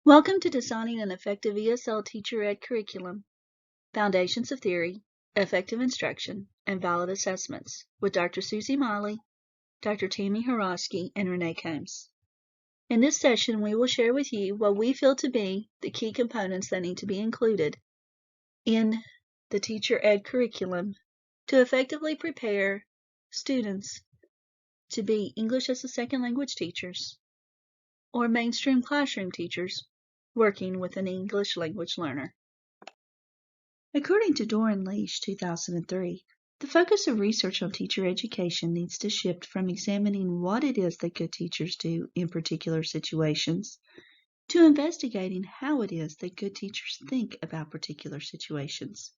Welcome to Designing an Effective ESL Teacher Ed Curriculum, Foundations of Theory, Effective Instruction, and Valid Assessments with Dr. Susie Miley, Dr. Tammy Horosky, and Renee Combs. In this session, we will share with you what we feel to be the key components that need to be included in the Teacher Ed curriculum to effectively prepare students to be English as a second language teachers or mainstream classroom teachers working with an English language learner. According to Doran Leach, 2003, the focus of research on teacher education needs to shift from examining what it is that good teachers do in particular situations to investigating how it is that good teachers think about particular situations.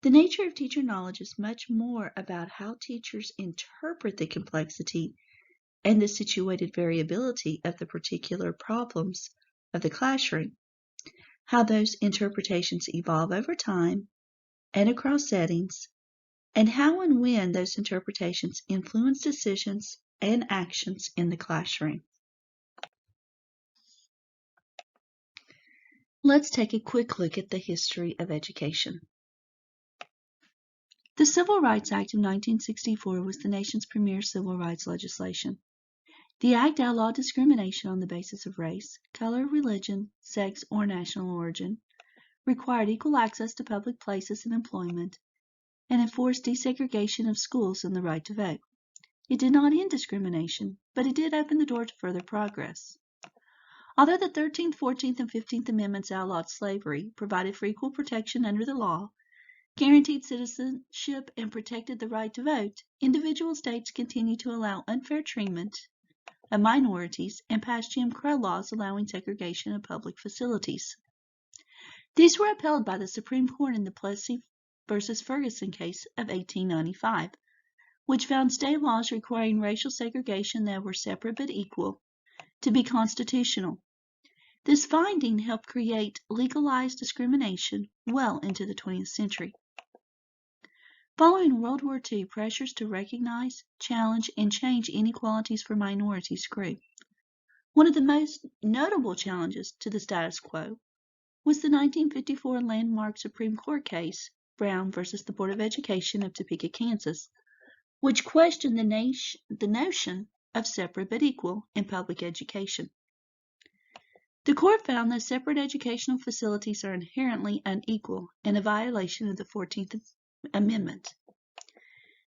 The nature of teacher knowledge is much more about how teachers interpret the complexity and the situated variability of the particular problems of the classroom, how those interpretations evolve over time and across settings, and how and when those interpretations influence decisions and actions in the classroom. Let's take a quick look at the history of education. The Civil Rights Act of 1964 was the nation's premier civil rights legislation. The act outlawed discrimination on the basis of race, color, religion, sex, or national origin, required equal access to public places and employment, and enforced desegregation of schools and the right to vote. It did not end discrimination, but it did open the door to further progress. Although the 13th, 14th, and 15th Amendments outlawed slavery, provided for equal protection under the law, guaranteed citizenship, and protected the right to vote, individual states continued to allow unfair treatment of minorities and passed Jim Crow laws allowing segregation of public facilities. These were upheld by the Supreme Court in the Plessy v. Ferguson case of 1895, which found state laws requiring racial segregation that were separate but equal to be constitutional. This finding helped create legalized discrimination well into the 20th century. Following World War II, pressures to recognize, challenge, and change inequalities for minorities grew. One of the most notable challenges to the status quo was the 1954 landmark Supreme Court case, Brown v. the Board of Education of Topeka, Kansas, which questioned the notion of separate but equal in public education. The court found that separate educational facilities are inherently unequal and a violation of the 14th Amendment.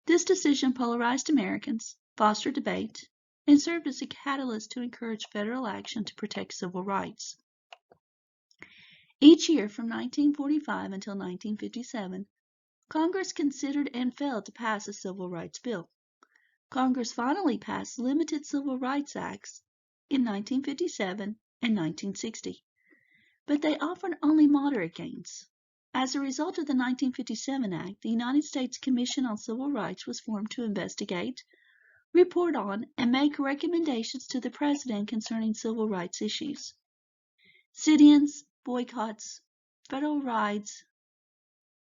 This decision polarized Americans, fostered debate, and served as a catalyst to encourage federal action to protect civil rights. Each year from 1945 until 1957, Congress considered and failed to pass a civil rights bill. Congress finally passed limited civil rights acts in 1957 and 1960, but they offered only moderate gains. As a result of the 1957 Act, the United States Commission on Civil Rights was formed to investigate, report on, and make recommendations to the President concerning civil rights issues. Sit-ins, boycotts, federal raids,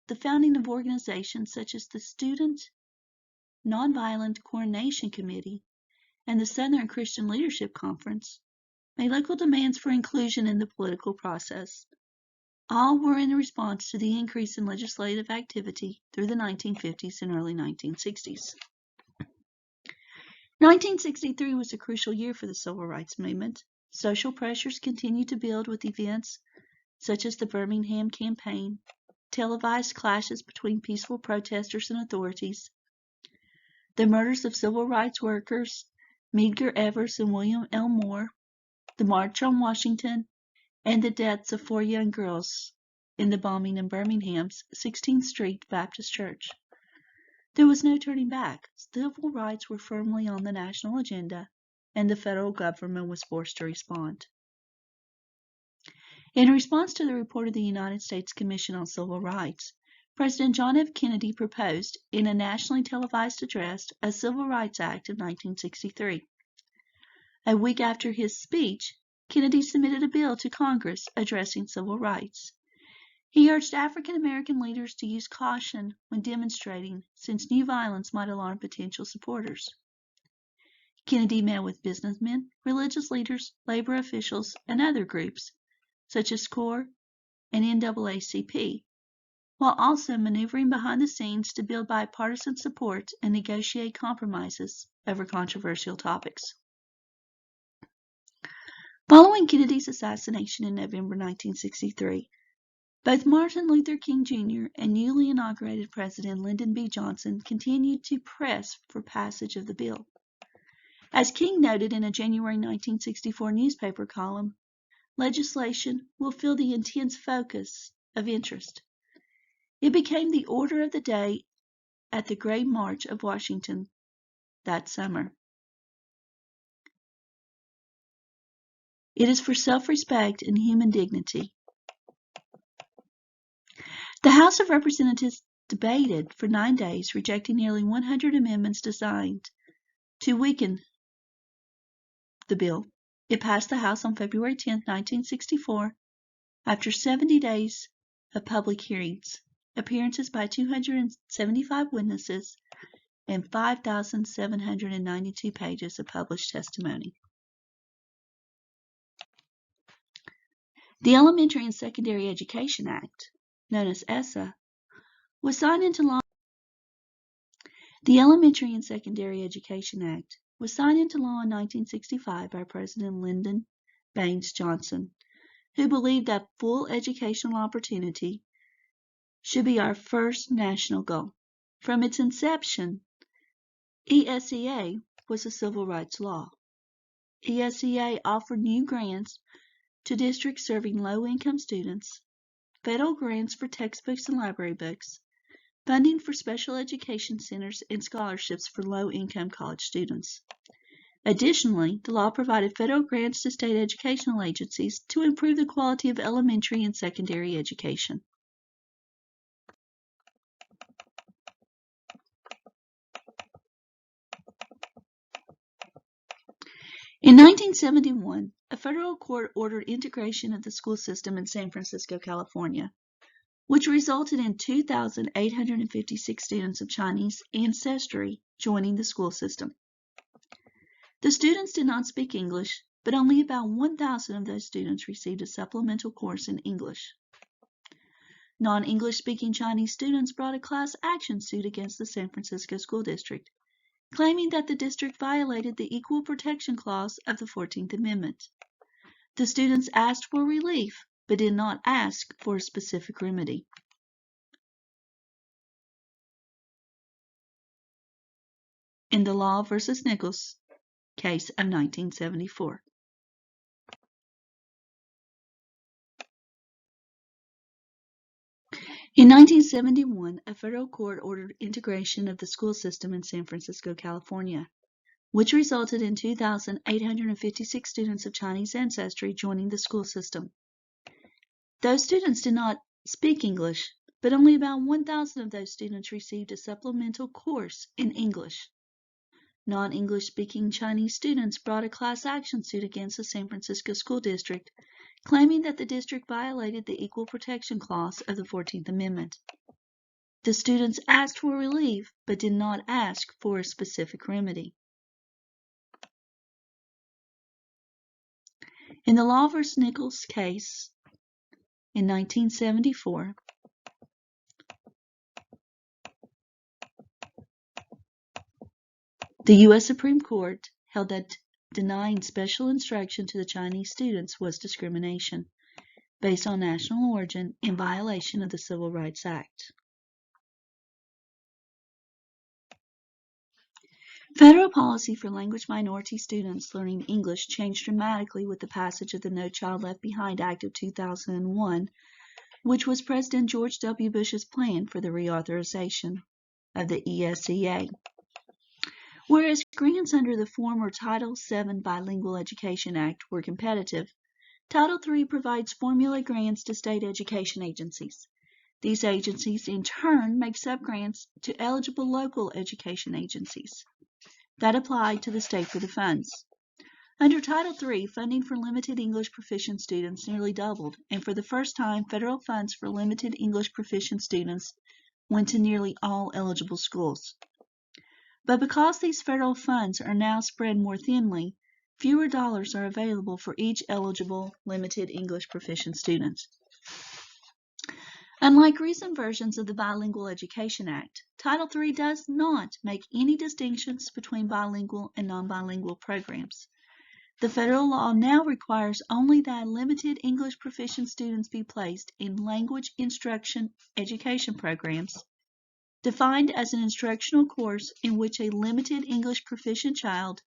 the founding of organizations such as the Student Nonviolent Coordination Committee and the Southern Christian Leadership Conference made local demands for inclusion in the political process. All were in response to the increase in legislative activity through the 1950s and early 1960s. 1963 was a crucial year for the civil rights movement. Social pressures continued to build with events such as the Birmingham Campaign, televised clashes between peaceful protesters and authorities, the murders of civil rights workers Medgar Evers and William L. Moore, the March on Washington, and the deaths of 4 young girls in the bombing in Birmingham's 16th Street Baptist Church. There was no turning back. Civil rights were firmly on the national agenda, and the federal government was forced to respond. In response to the report of the United States Commission on Civil Rights, President John F. Kennedy proposed, in a nationally televised address, a Civil Rights Act of 1963. A week after his speech, Kennedy submitted a bill to Congress addressing civil rights. He urged African American leaders to use caution when demonstrating, since new violence might alarm potential supporters. Kennedy met with businessmen, religious leaders, labor officials, and other groups, such as CORE and NAACP, while also maneuvering behind the scenes to build bipartisan support and negotiate compromises over controversial topics. Following Kennedy's assassination in November 1963, both Martin Luther King Jr. and newly inaugurated President Lyndon B. Johnson continued to press for passage of the bill. As King noted in a January 1964 newspaper column, legislation will feel the intense focus of interest. It became the order of the day at the Great March of Washington that summer. It is for self-respect and human dignity. The House of Representatives debated for 9 days, rejecting nearly 100 amendments designed to weaken the bill. It passed the House on February 10, 1964, after 70 days of public hearings, appearances by 275 witnesses, and 5,792 pages of published testimony. The Elementary and Secondary Education Act, known as ESSA, was signed into law. The Elementary and Secondary Education Act was signed into law in 1965 by President Lyndon Baines Johnson, who believed that full educational opportunity should be our first national goal. From its inception, ESEA was a civil rights law. ESEA offered new grants to districts serving low-income students, federal grants for textbooks and library books, funding for special education centers, and scholarships for low-income college students. Additionally, the law provided federal grants to state educational agencies to improve the quality of elementary and secondary education. In 1971, a federal court ordered integration of the school system in San Francisco, California, which resulted in 2,856 students of Chinese ancestry joining the school system. The students did not speak English, but only about 1,000 of those students received a supplemental course in English. Non-English speaking Chinese students brought a class action suit against the San Francisco School District, claiming that the district violated the Equal Protection Clause of the 14th Amendment. The students asked for relief, but did not ask for a specific remedy. In the Law v. Nichols case of 1974. In 1971, a federal court ordered integration of the school system in San Francisco, California, which resulted in 2,856 students of Chinese ancestry joining the school system. Those students did not speak English, but only about 1,000 of those students received a supplemental course in English. Non-English speaking Chinese students brought a class action suit against the San Francisco School District, claiming that the district violated the Equal Protection Clause of the 14th Amendment. The students asked for relief, but did not ask for a specific remedy. In the Law v. Nichols case in 1974, the U.S. Supreme Court held that denying special instruction to the Chinese students was discrimination based on national origin in violation of the Civil Rights Act. Federal policy for language minority students learning English changed dramatically with the passage of the No Child Left Behind Act of 2001, which was President George W. Bush's plan for the reauthorization of the ESEA. Whereas grants under the former Title VII Bilingual Education Act were competitive, Title III provides formula grants to state education agencies. These agencies, in turn, make subgrants to eligible local education agencies that apply to the state for the funds. Under Title III, funding for limited English proficient students nearly doubled, and for the first time, federal funds for limited English proficient students went to nearly all eligible schools. But because these federal funds are now spread more thinly, fewer dollars are available for each eligible limited English proficient student. Unlike recent versions of the Bilingual Education Act, Title III does not make any distinctions between bilingual and non-bilingual programs. The federal law now requires only that limited English proficient students be placed in language instruction education programs, defined as an instructional course in which a limited English proficient child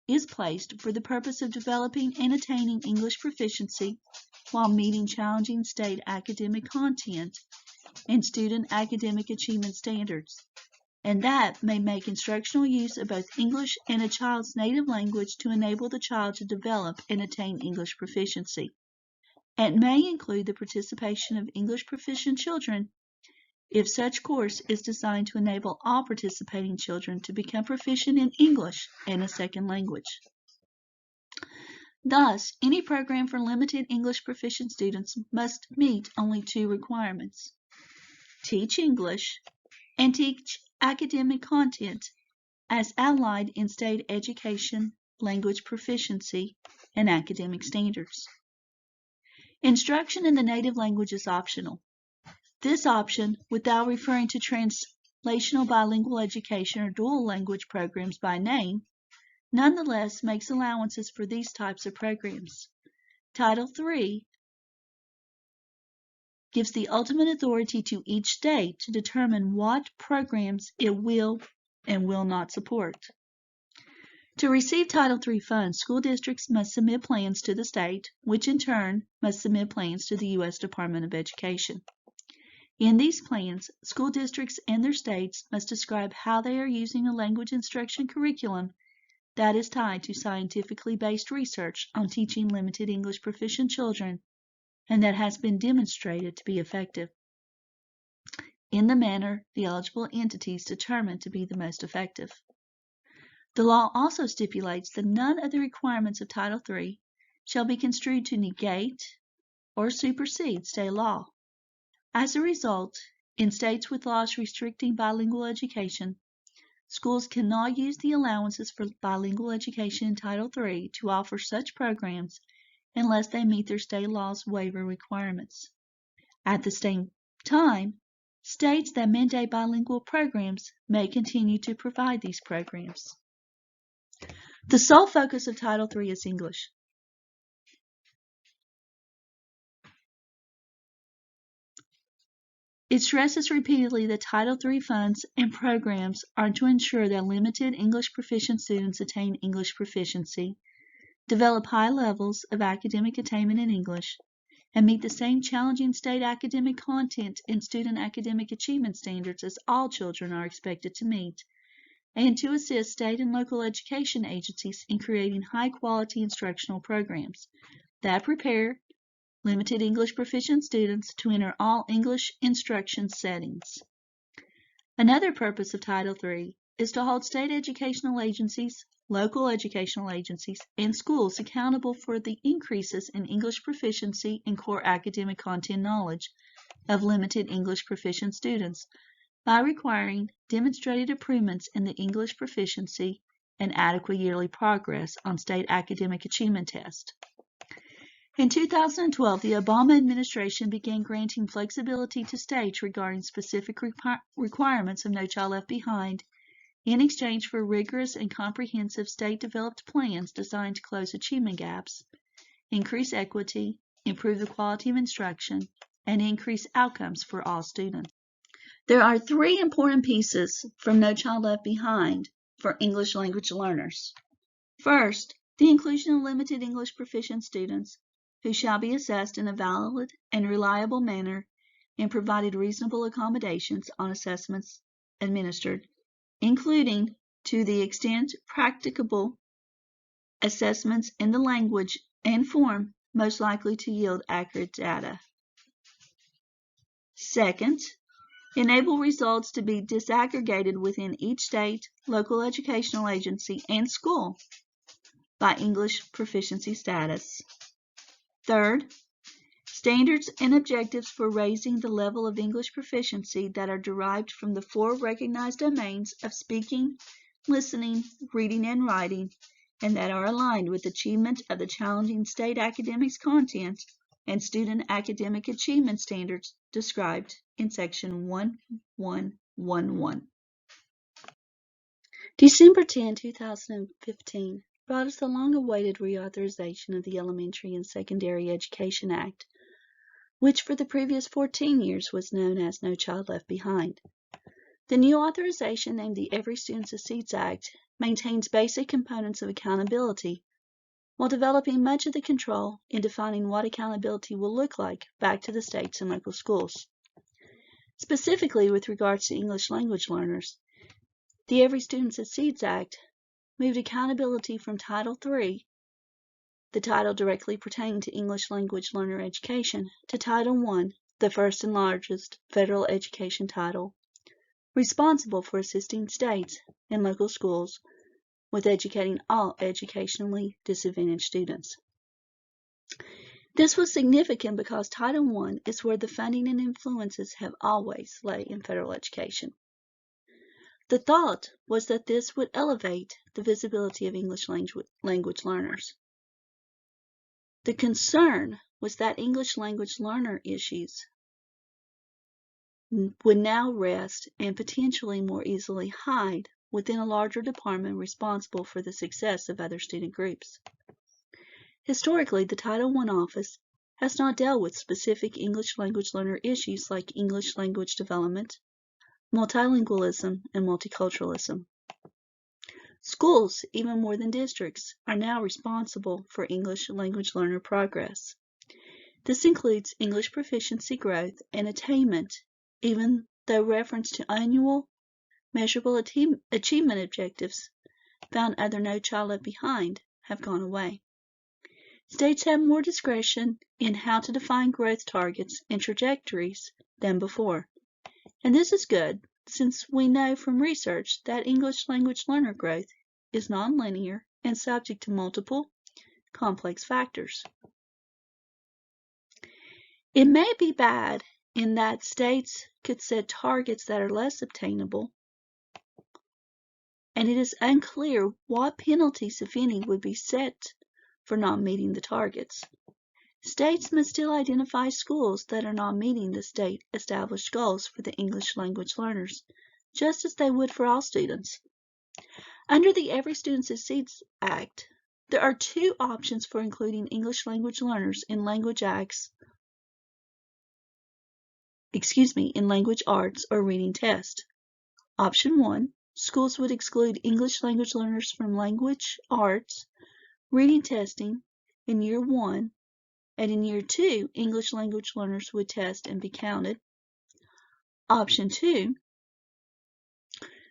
is placed for the purpose of developing and attaining English proficiency while meeting challenging state academic content and student academic achievement standards, and that may make instructional use of both English and a child's native language to enable the child to develop and attain English proficiency. It may include the participation of English proficient children if such course is designed to enable all participating children to become proficient in English and a second language. Thus, any program for limited English proficient students must meet only two requirements: teach English and teach academic content as outlined in state education, language proficiency, and academic standards. Instruction in the native language is optional. This option, without referring to translational bilingual education or dual language programs by name, nonetheless makes allowances for these types of programs. Title III gives the ultimate authority to each state to determine what programs it will and will not support. To receive Title III funds, school districts must submit plans to the state, which in turn must submit plans to the U.S. Department of Education. In these plans, school districts and their states must describe how they are using a language instruction curriculum that is tied to scientifically based research on teaching limited English proficient children and that has been demonstrated to be effective, in the manner the eligible entities determine to be the most effective. The law also stipulates that none of the requirements of Title III shall be construed to negate or supersede state law. As a result, in states with laws restricting bilingual education, schools cannot use the allowances for bilingual education in Title III to offer such programs unless they meet their state law's waiver requirements. At the same time, states that mandate bilingual programs may continue to provide these programs. The sole focus of Title III is English. It stresses repeatedly that Title III funds and programs are to ensure that limited English proficient students attain English proficiency, develop high levels of academic attainment in English, and meet the same challenging state academic content and student academic achievement standards as all children are expected to meet, and to assist state and local education agencies in creating high-quality instructional programs that prepare limited English proficient students to enter all English instruction settings. Another purpose of Title III is to hold state educational agencies, local educational agencies, and schools accountable for the increases in English proficiency and core academic content knowledge of limited English proficient students by requiring demonstrated improvements in the English proficiency and adequate yearly progress on state academic achievement tests. In 2012, the Obama administration began granting flexibility to states regarding specific requirements of No Child Left Behind in exchange for rigorous and comprehensive state-developed plans designed to close achievement gaps, increase equity, improve the quality of instruction, and increase outcomes for all students. There are three important pieces from No Child Left Behind for English language learners. First, the inclusion of limited English proficient students who shall be assessed in a valid and reliable manner and provided reasonable accommodations on assessments administered, including, to the extent practicable, assessments in the language and form most likely to yield accurate data. Second, enable results to be disaggregated within each state, local educational agency, and school by English proficiency status. Third, standards and objectives for raising the level of English proficiency that are derived from the four recognized domains of speaking, listening, reading, and writing, and that are aligned with achievement of the challenging state academics content and student academic achievement standards described in Section 1111. December 10, 2015 brought us the long-awaited reauthorization of the Elementary and Secondary Education Act, which for the previous 14 years was known as No Child Left Behind. The new authorization, named the Every Student Succeeds Act, maintains basic components of accountability while developing much of the control in defining what accountability will look like back to the states and local schools. Specifically with regards to English language learners, the Every Student Succeeds Act moved accountability from Title III, the title directly pertaining to English language learner education, to Title I, the first and largest federal education title, responsible for assisting states and local schools with educating all educationally disadvantaged students. This was significant because Title I is where the funding and influences have always lay in federal education. The thought was that this would elevate the visibility of English language learners. The concern was that English language learner issues would now rest and potentially more easily hide within a larger department responsible for the success of other student groups. Historically, the Title I office has not dealt with specific English language learner issues like English language development, multilingualism, and multiculturalism. Schools, even more than districts, are now responsible for English language learner progress. This includes English proficiency growth and attainment, even though reference to annual measurable achievement objectives found under No Child Left Behind have gone away. States have more discretion in how to define growth targets and trajectories than before, and this is good since we know from research that English language learner growth is nonlinear and subject to multiple complex factors. It may be bad in that states could set targets that are less obtainable, and it is unclear what penalties, if any, would be set for not meeting the targets. States must still identify schools that are not meeting the state-established goals for the English language learners, just as they would for all students. Under the Every Student Succeeds Act, there are two options for including English language learners in language arts or reading tests. Option 1, schools would exclude English language learners from language arts reading testing in Year 1, and in Year 2, English language learners would test and be counted. Option 2,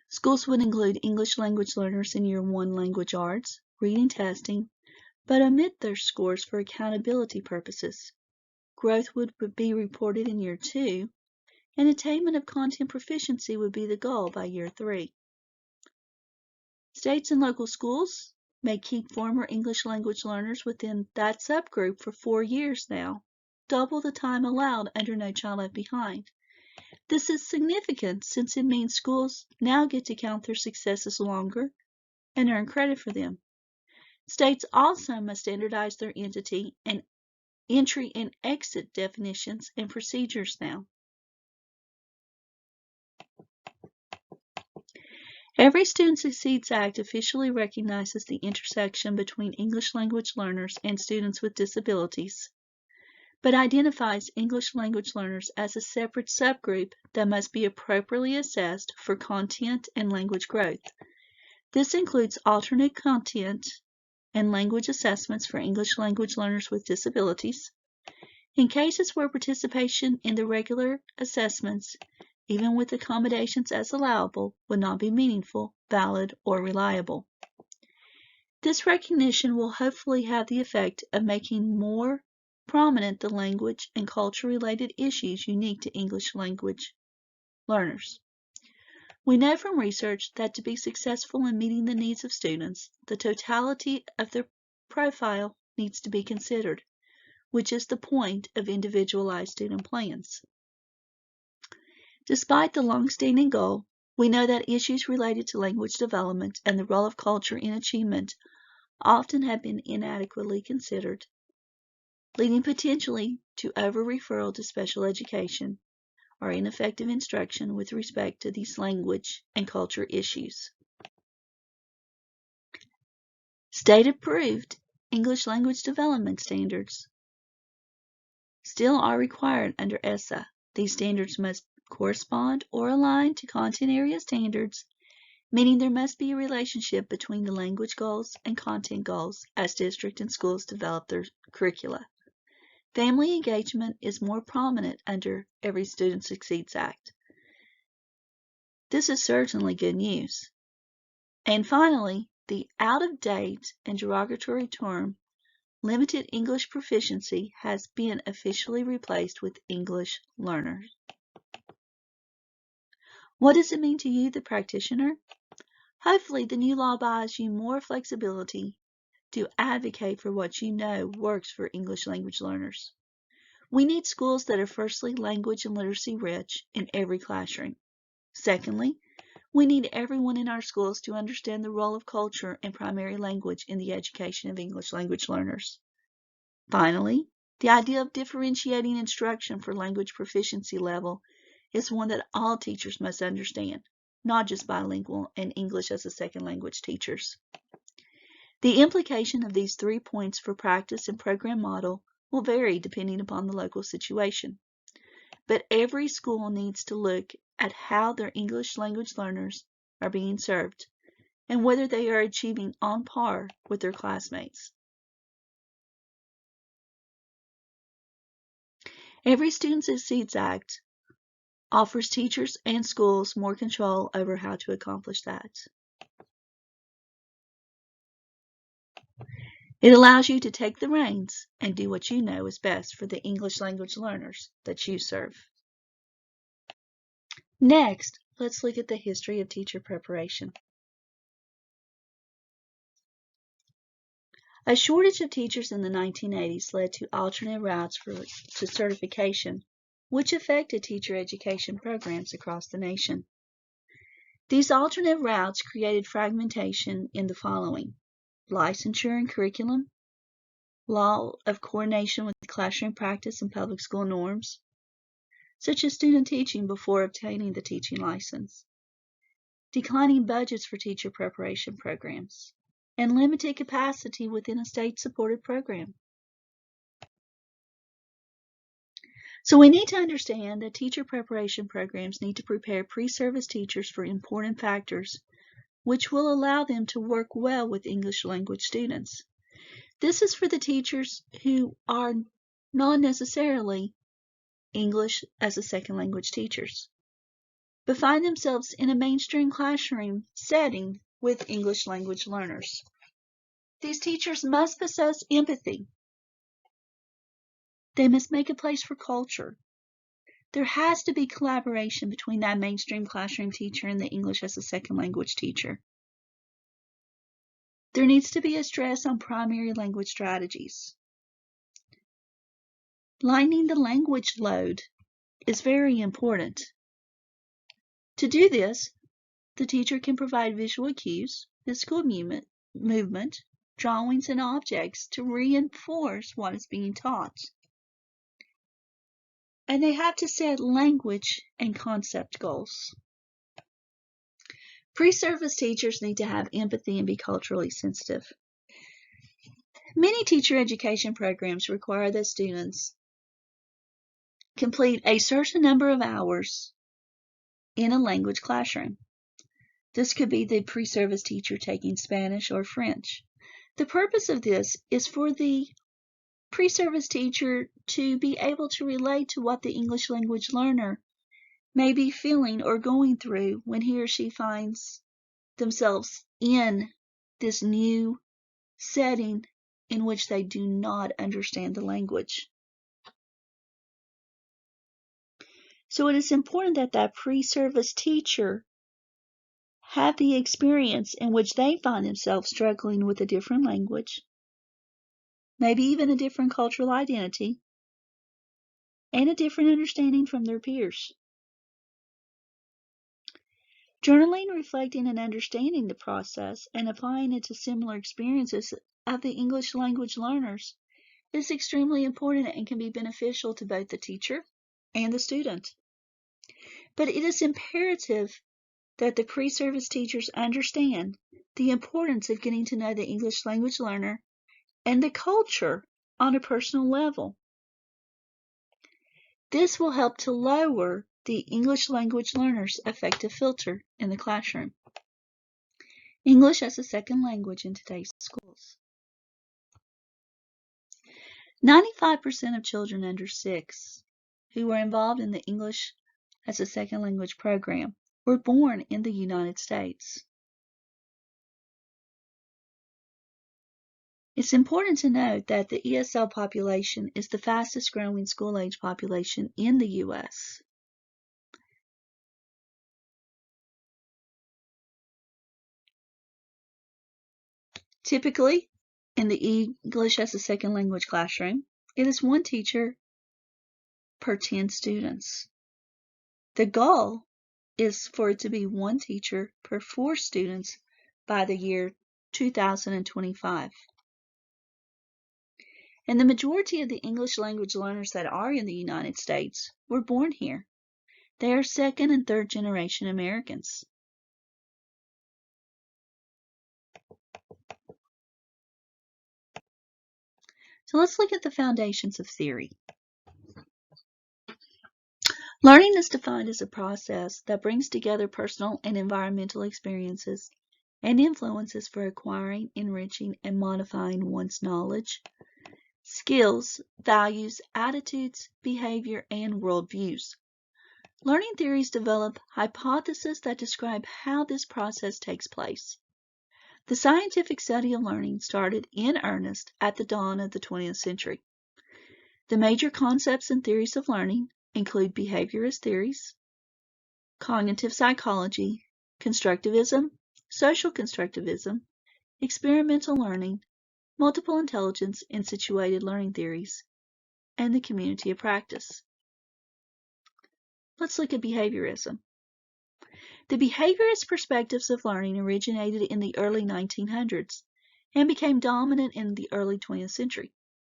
schools would include English language learners in Year 1 language arts reading testing, but omit their scores for accountability purposes. Growth would be reported in Year 2, and attainment of content proficiency would be the goal by Year 3. States and local schools may keep former English language learners within that subgroup for 4 years now, double the time allowed under No Child Left Behind. This is significant since it means schools now get to count their successes longer and earn credit for them. States also must standardize their entry and exit definitions and procedures now. Every Student Succeeds Act officially recognizes the intersection between English language learners and students with disabilities, but identifies English language learners as a separate subgroup that must be appropriately assessed for content and language growth. This includes alternate content and language assessments for English language learners with disabilities. In cases where participation in the regular assessments, even with accommodations as allowable, would not be meaningful, valid, or reliable. This recognition will hopefully have the effect of making more prominent the language and culture-related issues unique to English language learners. We know from research that to be successful in meeting the needs of students, the totality of their profile needs to be considered, which is the point of individualized student plans. Despite the long-standing goal We know that issues related to language development and the role of culture in achievement often have been inadequately considered, leading potentially to over-referral to special education or ineffective instruction with respect to these language and culture issues. State-approved English language development standards still are required under ESSA. These standards must correspond or align to content area standards, meaning there must be a relationship between the language goals and content goals as districts and schools develop their curricula. Family engagement is more prominent under Every Student Succeeds Act. This is certainly good news. And finally, the out-of-date and derogatory term limited English proficiency has been officially replaced with English learners. What does it mean to you, the practitioner? Hopefully, the new law buys you more flexibility to advocate for what you know works for English language learners. We need schools that are firstly language and literacy rich in every classroom. Secondly, we need everyone in our schools to understand the role of culture and primary language in the education of English language learners. Finally, the idea of differentiating instruction for language proficiency level is one that all teachers must understand, not just bilingual and English as a second language teachers. The implication of these 3 points for practice and program model will vary depending upon the local situation. But every school needs to look at how their English language learners are being served and whether they are achieving on par with their classmates. Every Student Succeeds Act offers teachers and schools more control over how to accomplish that. It allows you to take the reins and do what you know is best for the English language learners that you serve. Next, let's look at the history of teacher preparation. A shortage of teachers in the 1980s led to alternate routes to certification, which affected teacher education programs across the nation. These alternate routes created fragmentation in the following: licensure and curriculum, law of coordination with classroom practice and public school norms, such as student teaching before obtaining the teaching license, declining budgets for teacher preparation programs, and limited capacity within a state-supported program. So we need to understand that teacher preparation programs need to prepare pre-service teachers for important factors which will allow them to work well with English language students. This is for the teachers who are not necessarily English as a second language teachers, but find themselves in a mainstream classroom setting with English language learners. These teachers must possess empathy. They must make a place for culture. There has to be collaboration between that mainstream classroom teacher and the English as a second language teacher. There needs to be a stress on primary language strategies. Lightening the language load is very important. To do this, the teacher can provide visual cues, physical movement, drawings, and objects to reinforce what is being taught. And they have to set language and concept goals. Pre-service teachers need to have empathy and be culturally sensitive. Many teacher education programs require that students complete a certain number of hours in a language classroom. This could be the pre-service teacher taking Spanish or French. The purpose of this is for the pre-service teacher to be able to relate to what the English language learner may be feeling or going through when he or she finds themselves in this new setting in which they do not understand the language. So it is important that that pre-service teacher have the experience in which they find themselves struggling with a different language, maybe even a different cultural identity, and a different understanding from their peers. Journaling, reflecting, and understanding the process and applying it to similar experiences of the English language learners is extremely important and can be beneficial to both the teacher and the student. But it is imperative that the pre-service teachers understand the importance of getting to know the English language learner and the culture on a personal level. This will help to lower the English language learner's affective filter in the classroom. English as a second language in today's schools. 95% of children under 6 who were involved in the English as a second language program were born in the United States. It's important to note that the ESL population is the fastest growing school-age population in the U.S. Typically, in the English as a second language classroom, it is one teacher per 10 students. The goal is for it to be one teacher per 4 students by the year 2025. And the majority of the English language learners that are in the United States were born here. They are second and third generation Americans. So let's look at the foundations of theory. Learning is defined as a process that brings together personal and environmental experiences and influences for acquiring, enriching, and modifying one's knowledge, skills, values, attitudes, behavior, and worldviews. Learning theories develop hypotheses that describe how this process takes place. The scientific study of learning started in earnest at the dawn of the 20th century. The major concepts and theories of learning include behaviorist theories, cognitive psychology, constructivism, social constructivism, experimental learning, multiple intelligence and situated learning theories, and the community of practice. Let's look at behaviorism. The behaviorist perspectives of learning originated in the early 1900s and became dominant in the early 20th century.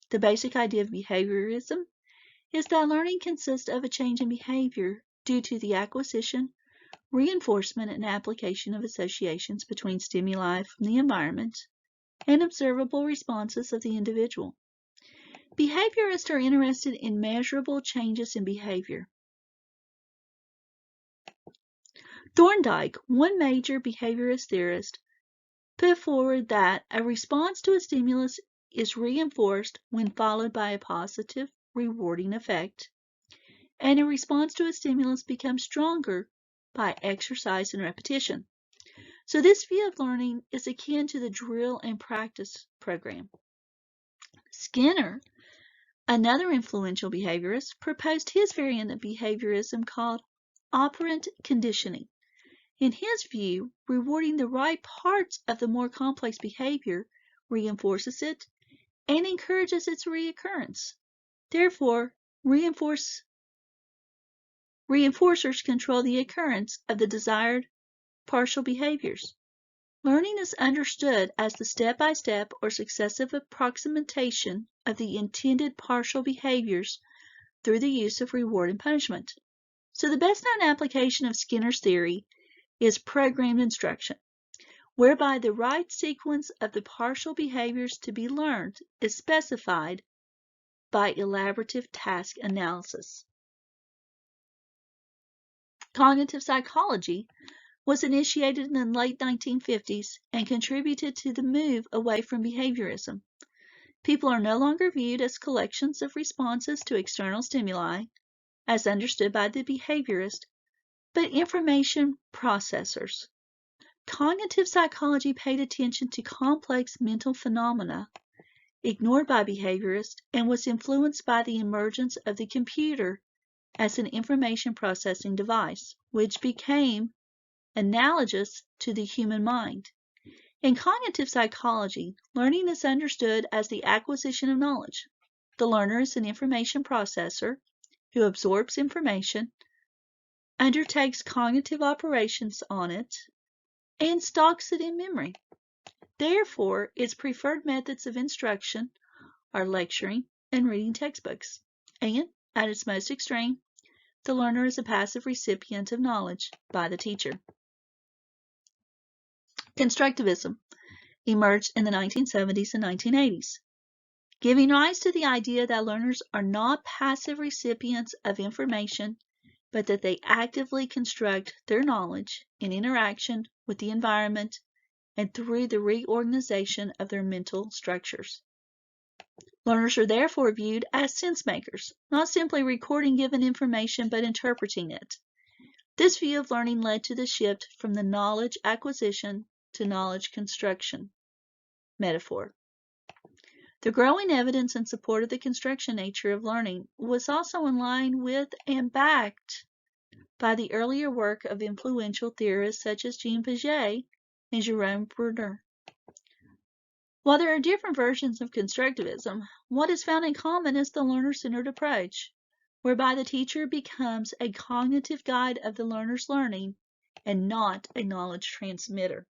The basic idea of behaviorism is that learning consists of a change in behavior due to the acquisition, reinforcement, and application of associations between stimuli from the environment and observable responses of the individual. Behaviorists are interested in measurable changes in behavior. Thorndike, one major behaviorist theorist, put forward that a response to a stimulus is reinforced when followed by a positive, rewarding effect, and a response to a stimulus becomes stronger by exercise and repetition. So this view of learning is akin to the drill and practice program. Skinner, another influential behaviorist, proposed his variant of behaviorism called operant conditioning. In his view, rewarding the right parts of the more complex behavior reinforces it and encourages its reoccurrence. Therefore, reinforcers control the occurrence of the desired partial behaviors. Learning is understood as the step-by-step or successive approximation of the intended partial behaviors through the use of reward and punishment. So the best-known application of Skinner's theory is programmed instruction, whereby the right sequence of the partial behaviors to be learned is specified by elaborative task analysis. Cognitive psychology was initiated in the late 1950s and contributed to the move away from behaviorism. People are no longer viewed as collections of responses to external stimuli, as understood by the behaviorist, but information processors. Cognitive psychology paid attention to complex mental phenomena ignored by behaviorists and was influenced by the emergence of the computer as an information processing device, which became analogous to the human mind. In cognitive psychology, learning is understood as the acquisition of knowledge. The learner is an information processor who absorbs information, undertakes cognitive operations on it, and stocks it in memory. Therefore, its preferred methods of instruction are lecturing and reading textbooks. And, at its most extreme, the learner is a passive recipient of knowledge by the teacher. Constructivism emerged in the 1970s and 1980s, giving rise to the idea that learners are not passive recipients of information, but that they actively construct their knowledge in interaction with the environment and through the reorganization of their mental structures. Learners are therefore viewed as sense makers, not simply recording given information but interpreting it. This view of learning led to the shift from the knowledge acquisition to knowledge construction metaphor. The growing evidence in support of the construction nature of learning was also in line with and backed by the earlier work of influential theorists such as Jean Piaget and Jerome Bruner. While there are different versions of constructivism, what is found in common is the learner-centered approach, whereby the teacher becomes a cognitive guide of the learner's learning and not a knowledge transmitter.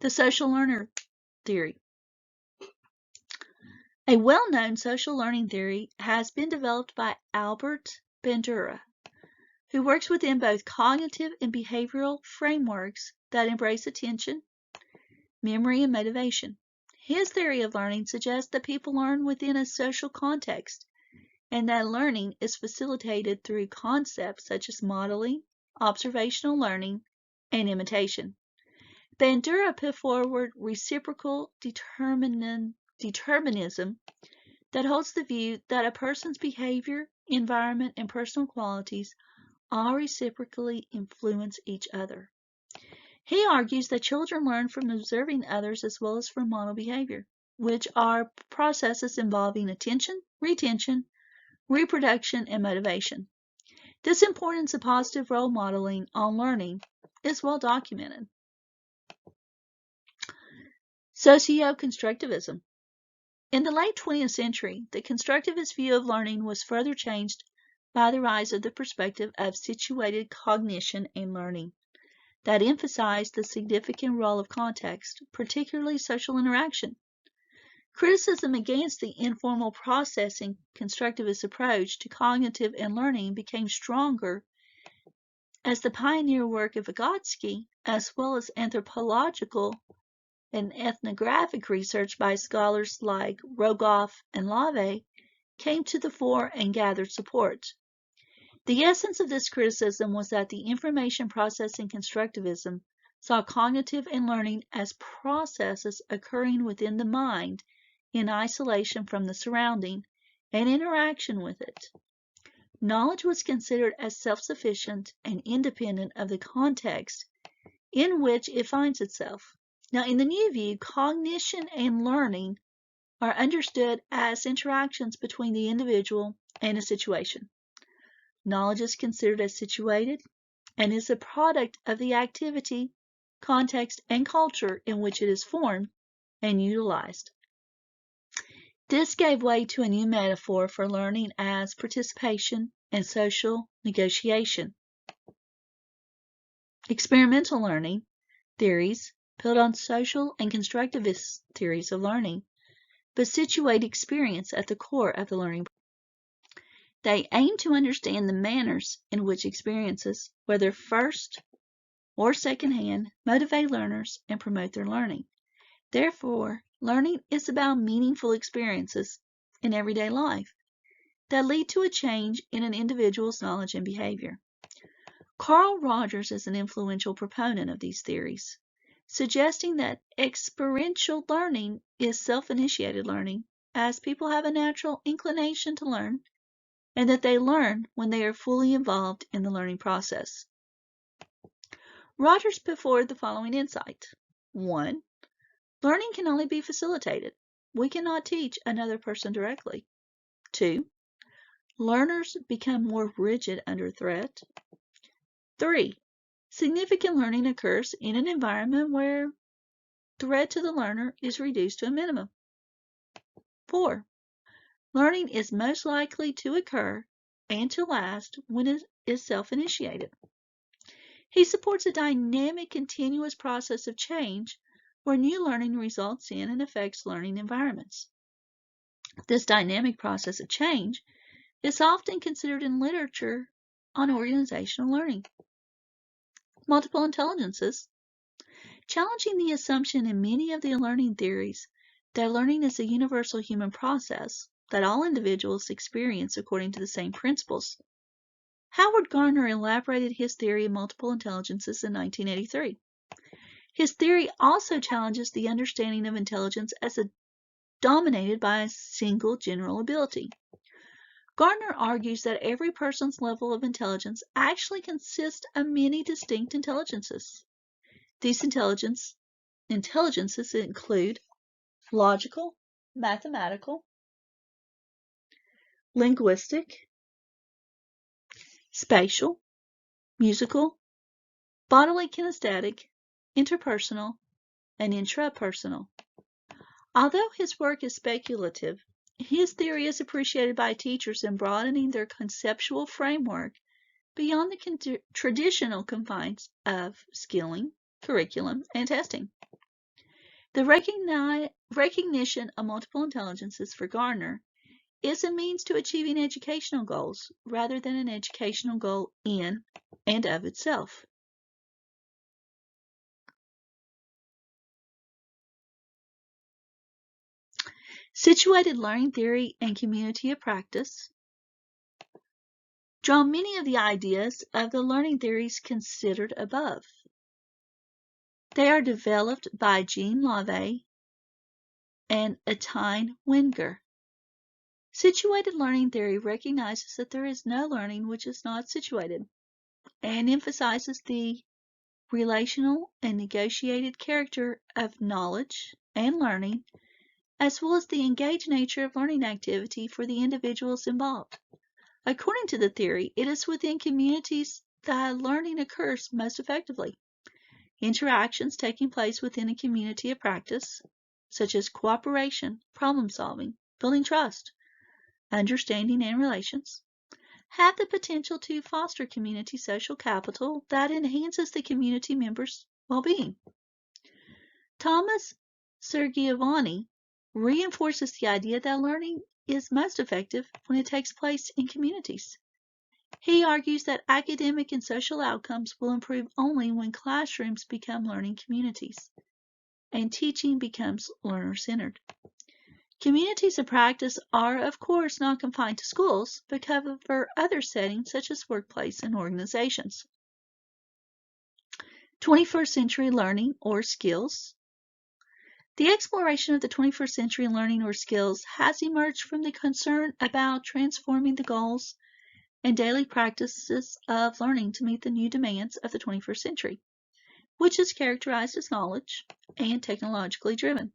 The social learner theory. A well-known social learning theory has been developed by Albert Bandura, who works within both cognitive and behavioral frameworks that embrace attention, memory, and motivation. His theory of learning suggests that people learn within a social context and that learning is facilitated through concepts such as modeling, observational learning, and imitation. Bandura put forward reciprocal determinism that holds the view that a person's behavior, environment, and personal qualities all reciprocally influence each other. He argues that children learn from observing others as well as from model behavior, which are processes involving attention, retention, reproduction, and motivation. This importance of positive role modeling on learning is well documented. Socio-constructivism. In the late 20th century, the constructivist view of learning was further changed by the rise of the perspective of situated cognition and learning that emphasized the significant role of context, particularly social interaction. Criticism against the informal processing constructivist approach to cognitive and learning became stronger as the pioneer work of Vygotsky, as well as anthropological and ethnographic research by scholars like Rogoff and Lave, came to the fore and gathered support. The essence of this criticism was that the information processing constructivism saw cognitive and learning as processes occurring within the mind in isolation from the surrounding and interaction with it. Knowledge was considered as self-sufficient and independent of the context in which it finds itself. Now, in the new view, cognition and learning are understood as interactions between the individual and a situation. Knowledge is considered as situated and is a product of the activity, context, and culture in which it is formed and utilized. This gave way to a new metaphor for learning as participation and social negotiation. Experimental learning theories build on social and constructivist theories of learning, but situate experience at the core of the learning. They aim to understand the manners in which experiences, whether first or secondhand, motivate learners and promote their learning. Therefore, learning is about meaningful experiences in everyday life that lead to a change in an individual's knowledge and behavior. Carl Rogers is an influential proponent of these theories, suggesting that experiential learning is self-initiated learning, as people have a natural inclination to learn, and that they learn when they are fully involved in the learning process. Rogers put forward the following insight. 1. Learning can only be facilitated. We cannot teach another person directly. 2. Learners become more rigid under threat. 3. Significant learning occurs in an environment where threat to the learner is reduced to a minimum. 4. Learning is most likely to occur and to last when is self-initiated. He supports a dynamic, continuous process of change where new learning results in and affects learning environments. This dynamic process of change is often considered in literature on organizational learning. Multiple intelligences, challenging the assumption in many of the learning theories that learning is a universal human process that all individuals experience according to the same principles. Howard Gardner elaborated his theory of multiple intelligences in 1983. His theory also challenges the understanding of intelligence as dominated by a single general ability. Gardner argues that every person's level of intelligence actually consists of many distinct intelligences. These intelligences include logical, mathematical, linguistic, spatial, musical, bodily kinesthetic, interpersonal, and intrapersonal. Although his work is speculative, his theory is appreciated by teachers in broadening their conceptual framework beyond the traditional confines of skilling, curriculum, and testing. The recognition of multiple intelligences for Gardner is a means to achieving educational goals rather than an educational goal in and of itself. Situated learning theory and community of practice draw many of the ideas of the learning theories considered above. They are developed by Jean Lavey and Etienne Wenger. Situated learning theory recognizes that there is no learning which is not situated, and emphasizes the relational and negotiated character of knowledge and learning, as well as the engaged nature of learning activity for the individuals involved. According to the theory, it is within communities that learning occurs most effectively. Interactions taking place within a community of practice, such as cooperation, problem solving, building trust, understanding, and relations, have the potential to foster community social capital that enhances the community members' well-being. Thomas Sergiovanni reinforces the idea that learning is most effective when it takes place in communities. He argues that academic and social outcomes will improve only when classrooms become learning communities and teaching becomes learner-centered. Communities of practice are, of course, not confined to schools, but cover other settings such as workplace and organizations. 21st century learning or skills. The exploration of the 21st century learning or skills has emerged from the concern about transforming the goals and daily practices of learning to meet the new demands of the 21st century, which is characterized as knowledge and technologically driven.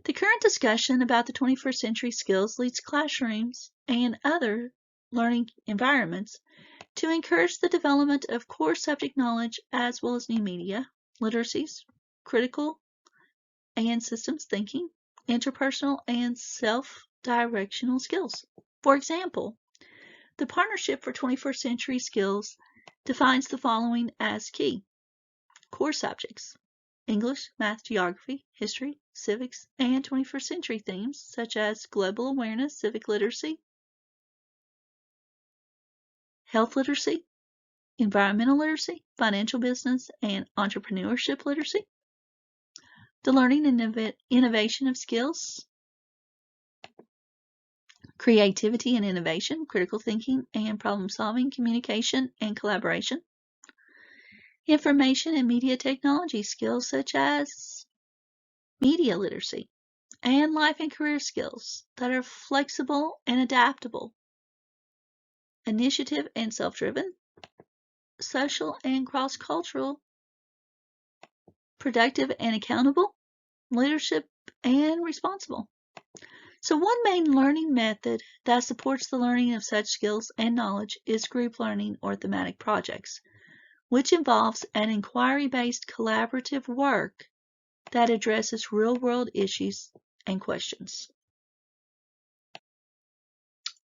The current discussion about the 21st century skills leads classrooms and other learning environments to encourage the development of core subject knowledge as well as new media, literacies, critical and systems thinking, interpersonal and self-directional skills. For example, the Partnership for 21st Century Skills defines the following as key: core subjects, English, math, geography, history, civics, and 21st century themes such as global awareness, civic literacy, health literacy, environmental literacy, financial business, and entrepreneurship literacy. The learning and innovation of skills, creativity and innovation, critical thinking and problem solving, communication and collaboration. Information and media technology skills such as media literacy, and life and career skills that are flexible and adaptable, initiative and self-driven, social and cross-cultural, productive and accountable, leadership and responsible. So one main learning method that supports the learning of such skills and knowledge is group learning or thematic projects, which involves an inquiry-based collaborative work that addresses real-world issues and questions.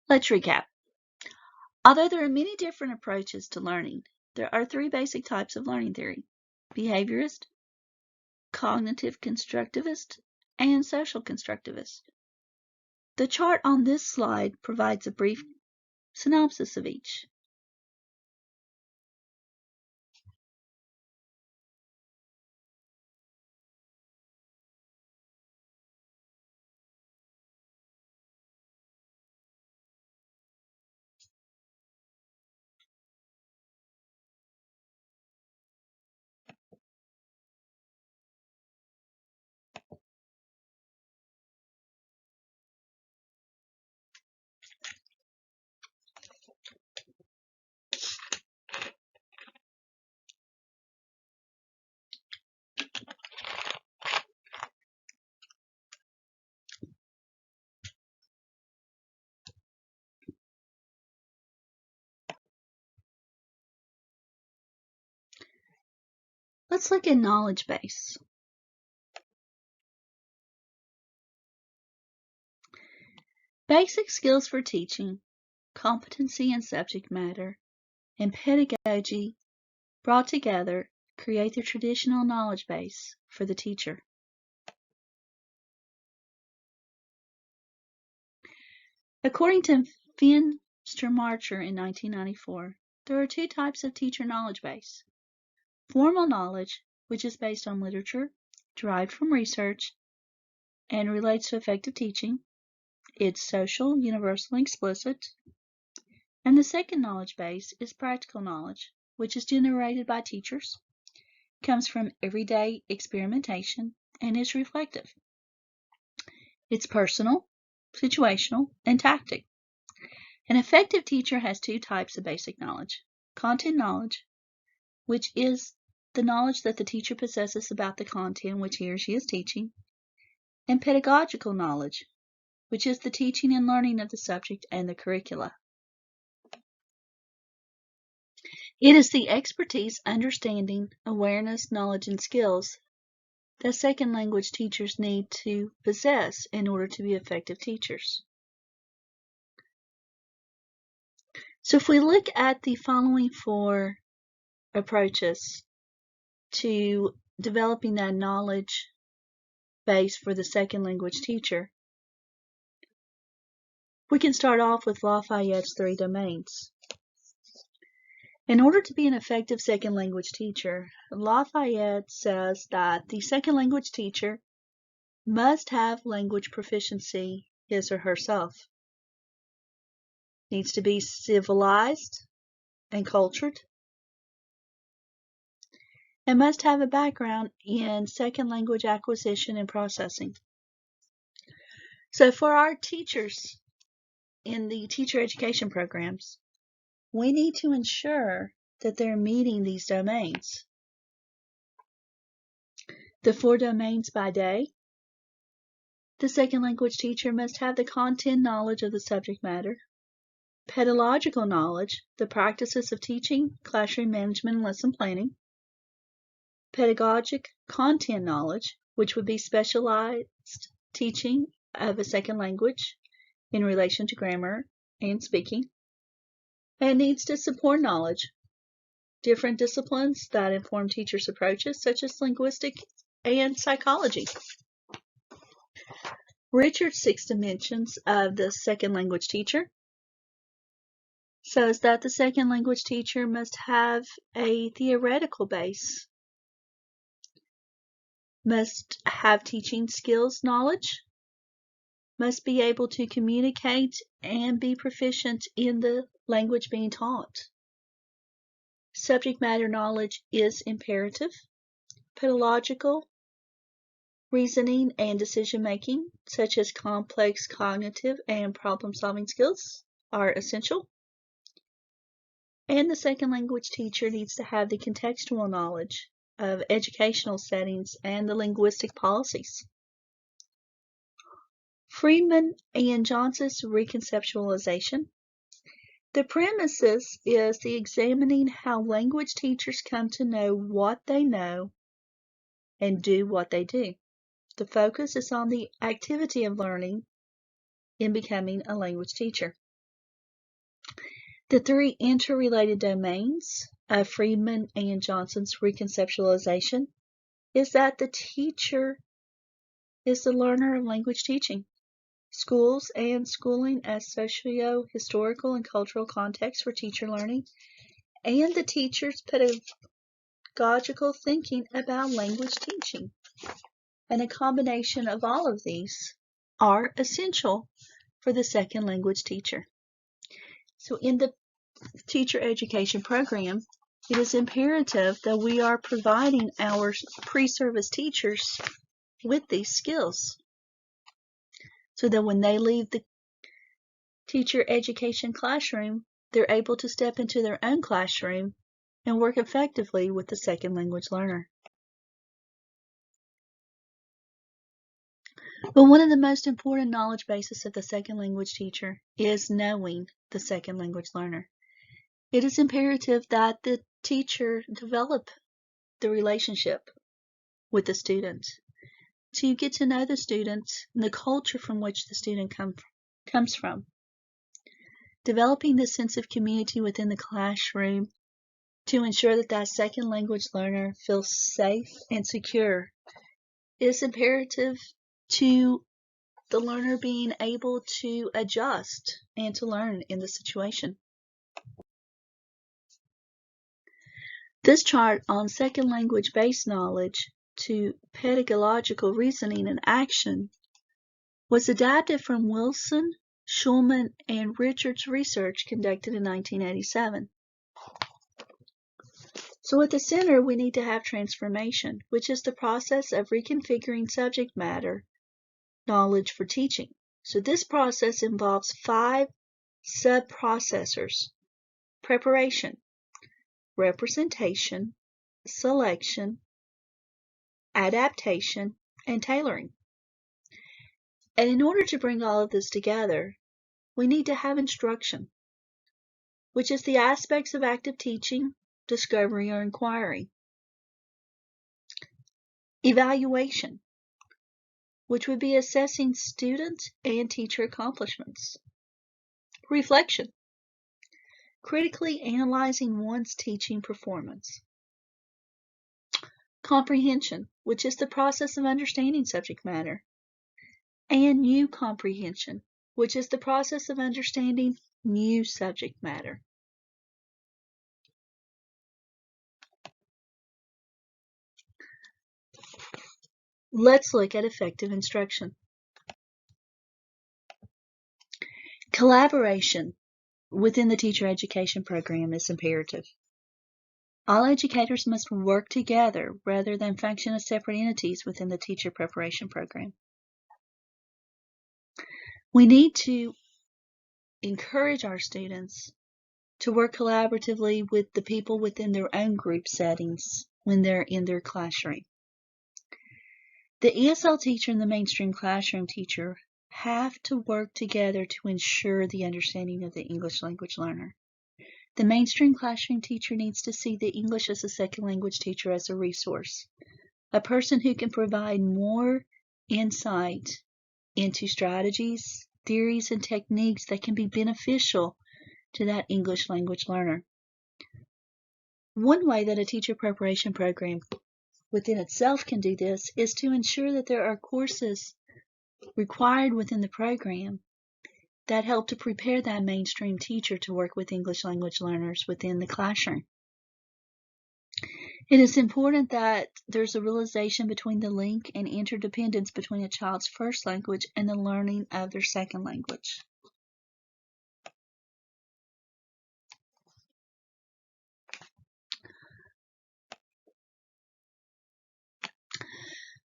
Let's recap. Although there are many different approaches to learning, there are three basic types of learning theory: behaviorist, cognitive constructivist, and social constructivist. The chart on this slide provides a brief synopsis of each. Let's look at knowledge base. Basic skills for teaching, competency in subject matter, and pedagogy brought together create the traditional knowledge base for the teacher. According to Finster-Marcher in 1994, there are two types of teacher knowledge base: formal knowledge, which is based on literature, derived from research, and relates to effective teaching. It's social, universal, and explicit. And the second knowledge base is practical knowledge, which is generated by teachers, comes from everyday experimentation, and is reflective. It's personal, situational, and tactic. An effective teacher has two types of basic knowledge: content knowledge, which is the knowledge that the teacher possesses about the content which he or she is teaching, and pedagogical knowledge, which is the teaching and learning of the subject and the curricula. It is the expertise, understanding, awareness, knowledge, and skills that second language teachers need to possess in order to be effective teachers. So if we look at the following four approaches to developing that knowledge base for the second language teacher, we can start off with Lafayette's three domains. In order to be an effective second language teacher, Lafayette says that the second language teacher must have language proficiency his or herself, needs to be civilized and cultured, and must have a background in second language acquisition and processing. So for our teachers in the teacher education programs, we need to ensure that they're meeting these domains. The four domains by day: the second language teacher must have the content knowledge of the subject matter, pedagogical knowledge, the practices of teaching, classroom management, and lesson planning, pedagogic content knowledge, which would be specialized teaching of a second language in relation to grammar and speaking, and needs to support knowledge, different disciplines that inform teachers' approaches, such as linguistics and psychology. Richard's 6 dimensions of the second language teacher says that the second language teacher must have a theoretical base, must have teaching skills knowledge, must be able to communicate and be proficient in the language being taught. Subject matter knowledge is imperative. Pedagogical reasoning and decision making, such as complex cognitive and problem-solving skills, are essential. And the second language teacher needs to have the contextual knowledge of educational settings and the linguistic policies. Friedman and Johnson's reconceptualization. The premises is the examining how language teachers come to know what they know and do what they do. The focus is on the activity of learning in becoming a language teacher. The three interrelated domains of Friedman and Johnson's reconceptualization is that the teacher is the learner of language teaching, schools and schooling as socio-historical and cultural context for teacher learning, and the teacher's pedagogical thinking about language teaching. And a combination of all of these are essential for the second language teacher. So in the teacher education program, it is imperative that we are providing our pre-service teachers with these skills so that when they leave the teacher education classroom, they're able to step into their own classroom and work effectively with the second language learner. But one of the most important knowledge bases of the second language teacher is knowing the second language learner. It is imperative that the teacher develop the relationship with the student, to get to know the student and the culture from which the student comes from. Developing this sense of community within the classroom to ensure that that second language learner feels safe and secure is imperative to the learner being able to adjust and to learn in the situation. This chart on second language based knowledge to pedagogical reasoning and action was adapted from Wilson, Schulman, and Richards' research conducted in 1987. So at the center, we need to have transformation, which is the process of reconfiguring subject matter knowledge for teaching. So this process involves 5 sub-processors: preparation, representation, selection, adaptation, and tailoring. And in order to bring all of this together, we need to have instruction, which is the aspects of active teaching, discovery, or inquiry. Evaluation, which would be assessing student and teacher accomplishments. Reflection, critically analyzing one's teaching performance. Comprehension, which is the process of understanding subject matter. And new comprehension, which is the process of understanding new subject matter. Let's look at effective instruction. Collaboration within the teacher education program is imperative. All educators must work together rather than function as separate entities within the teacher preparation program. We need to encourage our students to work collaboratively with the people within their own group settings when they're in their classroom. The ESL teacher and the mainstream classroom teacher have to work together to ensure the understanding of the English language learner. The mainstream classroom teacher needs to see the English as a second language teacher as a resource, a person who can provide more insight into strategies, theories, and techniques that can be beneficial to that English language learner. One way that a teacher preparation program within itself can do this is to ensure that there are courses required within the program that help to prepare that mainstream teacher to work with English language learners within the classroom. It is important that there's a realization between the link and interdependence between a child's first language and the learning of their second language.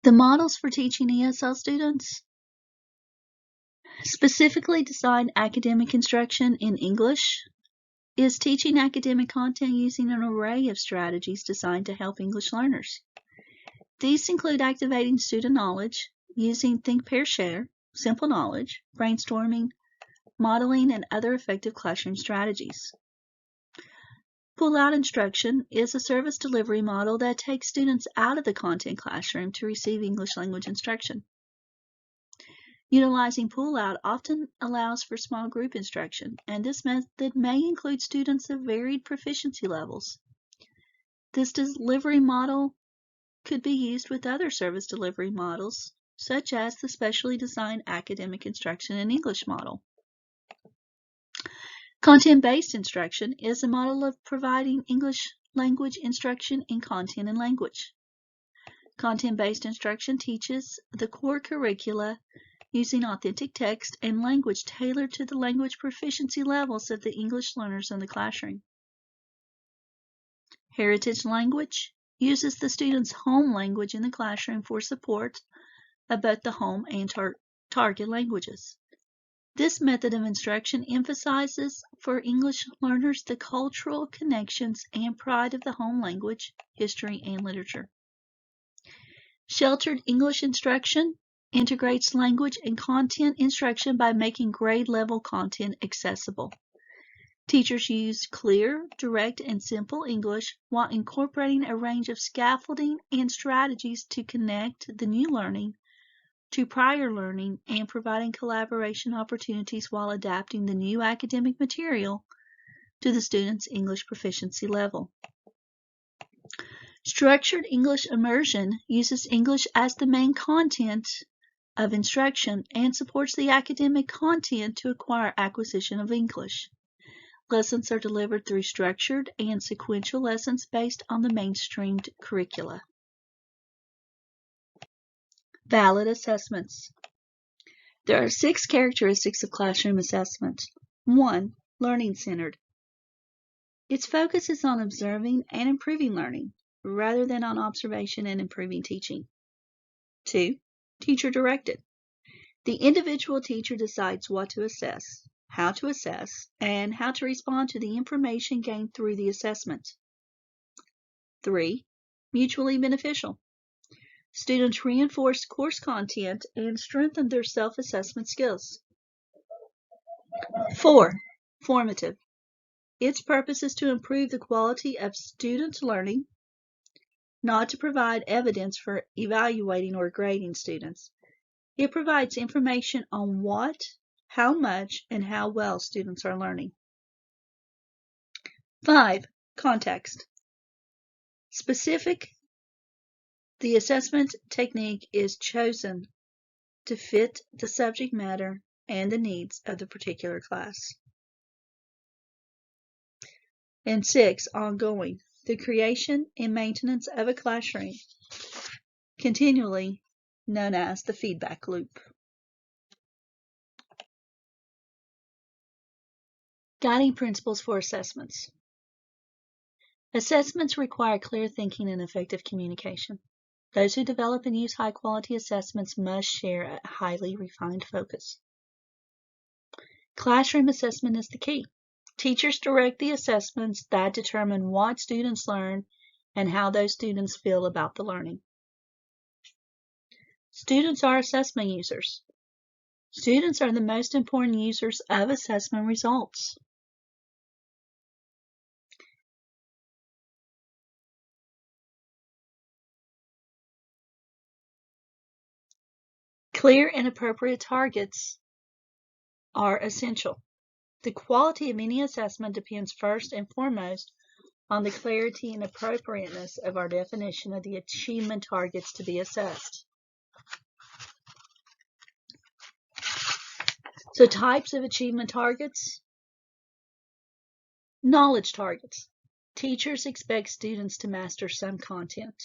The models for teaching ESL students specifically designed academic instruction in English is teaching academic content using an array of strategies designed to help English learners. These include activating student knowledge using think, pair, share, simple knowledge, brainstorming, modeling, and other effective classroom strategies. Pull-out instruction is a service delivery model that takes students out of the content classroom to receive English language instruction. Utilizing pull-out often allows for small group instruction, and this method may include students of varied proficiency levels. This delivery model could be used with other service delivery models, such as the specially designed academic instruction and English model. Content-based instruction is a model of providing English language instruction in content and language. Content-based instruction teaches the core curricula using authentic text and language tailored to the language proficiency levels of the English learners in the classroom. Heritage language uses the student's home language in the classroom for support of both the home and target languages. This method of instruction emphasizes for English learners the cultural connections and pride of the home language, history, and literature. Sheltered English instruction integrates language and content instruction by making grade-level content accessible. Teachers use clear, direct, and simple English while incorporating a range of scaffolding and strategies to connect the new learning to prior learning and providing collaboration opportunities while adapting the new academic material to the student's English proficiency level. Structured English immersion uses English as the main content of instruction and supports the academic content to acquire acquisition of English. Lessons are delivered through structured and sequential lessons based on the mainstreamed curricula. Valid assessments. There are 6 characteristics of classroom assessment. 1. Learning-centered. Its focus is on observing and improving learning, rather than on observation and improving teaching. 2. Teacher-directed. The individual teacher decides what to assess, and how to respond to the information gained through the assessment. 3. Mutually beneficial. Students reinforce course content and strengthen their self-assessment skills. 4. Formative. Its purpose is to improve the quality of student learning, not to provide evidence for evaluating or grading students. It provides information on what, how much, and how well students are learning. 5. Context. Specific. The assessment technique is chosen to fit the subject matter and the needs of the particular class. And 6. Ongoing. The creation and maintenance of a classroom, continually known as the feedback loop. Guiding principles for assessments. Assessments require clear thinking and effective communication. Those who develop and use high-quality assessments must share a highly refined focus. Classroom assessment is the key. Teachers direct the assessments that determine what students learn and how those students feel about the learning. Students are assessment users. Students are the most important users of assessment results. Clear and appropriate targets are essential. The quality of any assessment depends first and foremost on the clarity and appropriateness of our definition of the achievement targets to be assessed. So types of achievement targets. Knowledge targets. Teachers expect students to master some content.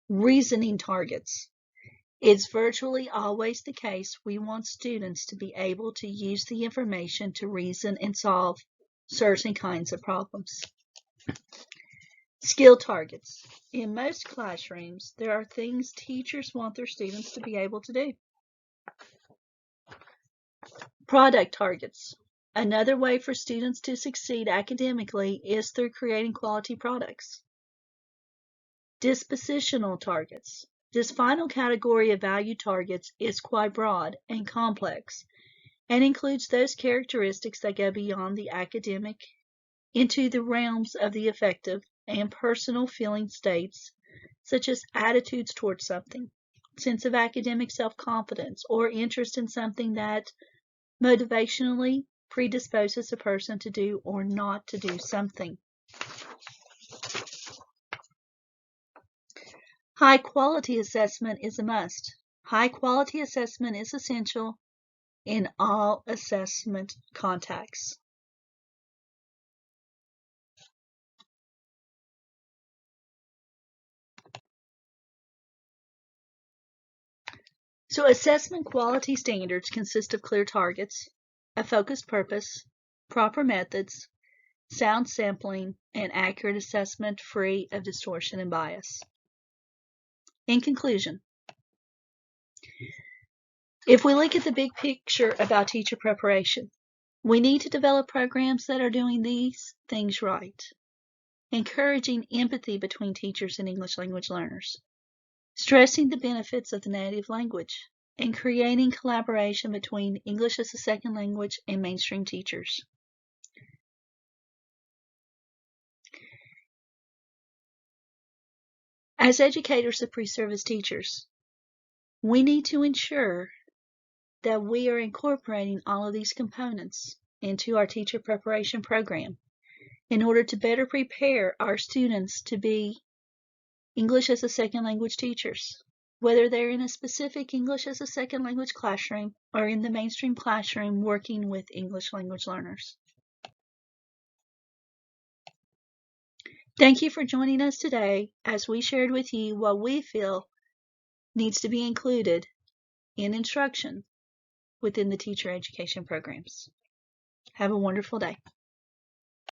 Reasoning targets. It's virtually always the case we want students to be able to use the information to reason and solve certain kinds of problems. Skill targets. In most classrooms, there are things teachers want their students to be able to do. Product targets. Another way for students to succeed academically is through creating quality products. Dispositional targets. This final category of value targets is quite broad and complex and includes those characteristics that go beyond the academic into the realms of the affective and personal feeling states, such as attitudes towards something, sense of academic self-confidence, or interest in something that motivationally predisposes a person to do or not to do something. High quality assessment is a must. High quality assessment is essential in all assessment contexts. So assessment quality standards consist of clear targets, a focused purpose, proper methods, sound sampling, and accurate assessment free of distortion and bias. In conclusion, if we look at the big picture about teacher preparation, we need to develop programs that are doing these things right, encouraging empathy between teachers and English language learners, stressing the benefits of the native language, and creating collaboration between English as a second language and mainstream teachers. As educators of pre-service teachers, we need to ensure that we are incorporating all of these components into our teacher preparation program in order to better prepare our students to be English as a second language teachers, whether they're in a specific English as a second language classroom or in the mainstream classroom working with English language learners. Thank you for joining us today as we shared with you what we feel needs to be included in instruction within the teacher education programs. Have a wonderful day.